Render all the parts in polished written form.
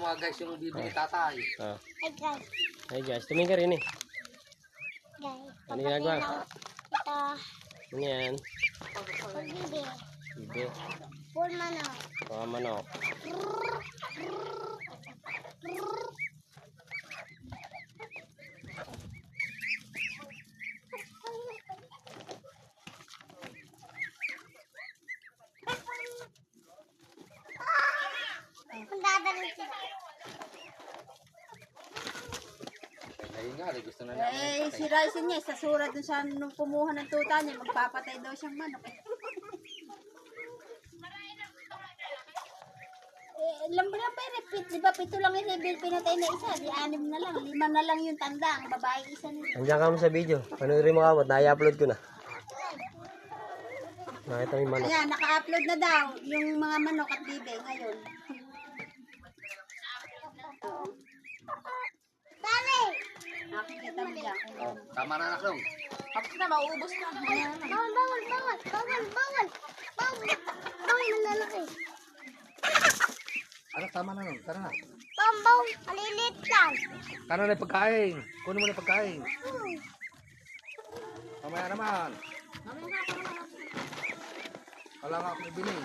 mga guys yung bibili tatay. Ah. Hey guys. Hey guys, tumingin ka rin eh. Guys. Ano ginagawa? Ito. Ano yan? Pagbibi. Bibi. Full manok. Mga manok. Kung dadalhin siya. Ayun nga, gusto na namin. Eh, si Ryzen niya, sa surat dun sa nung kumuha ng tuta niya, magpapatay daw siyang manok. Lambo na pa repeat, di ba? 7 lang yung reveal, pinatay na isa, di 6 na lang, 5 na lang yung tanda, ang babae isa na. Andiyan ka mo sa video. Panoorin mo kamot. Na-i-upload ko na. Nakita mo yung manok. Ayan, naka-upload na daw yung mga manok at bibe ngayon. Dali! Nakikita mo dyan. Oh, tama na anak dong. Tapos na, mauubos na. Bawal, bawal, bawal, bawal, bawal, bawal, bawal, malalaki. Anak, tama na nun. Tara na. Bawal, malilit lang. Tara na yung pagkain. Kunin mo na yung pagkain. Mamaya naman. Wala nga akong ibili.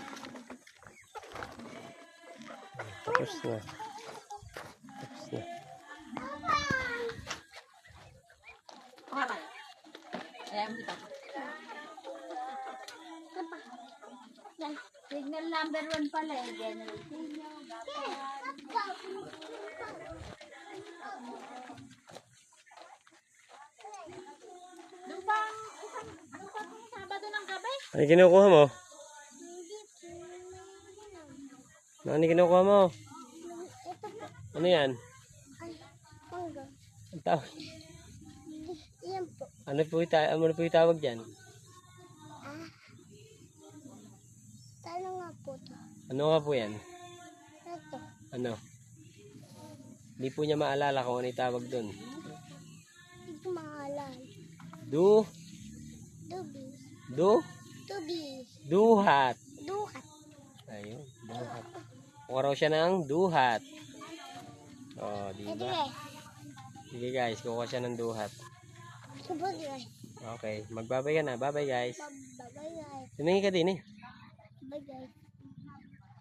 Tapos na. Tapos na. Okay. Ayan, dito. Yan. Signal number 1 pala eh. General signal. Nung bang Sabado ng gabi? Ano yung kinukuha mo? Ano yung kinukuha mo? Ito po. Ano yan? Ay, mangga. Ang tawag? Yan po. Ano po yung tawag dyan? Talo nga po to. Ano nga po yan? Ito. Ano? Hindi po niya maalala kung ano yung tawag dun. Ito mahalal. Du? Dubi. Du? Dubi. Duhat. Dukat. Ayun, duhat. Kuha raw siya ng duhat. Oh, di Ito ba? guys. Sige guys, kuha siya ng duhat. Subod guys. Okay, magbabay ka na. Bye-bye guys. Bye guys. Tumingin ka din eh. Bye guys.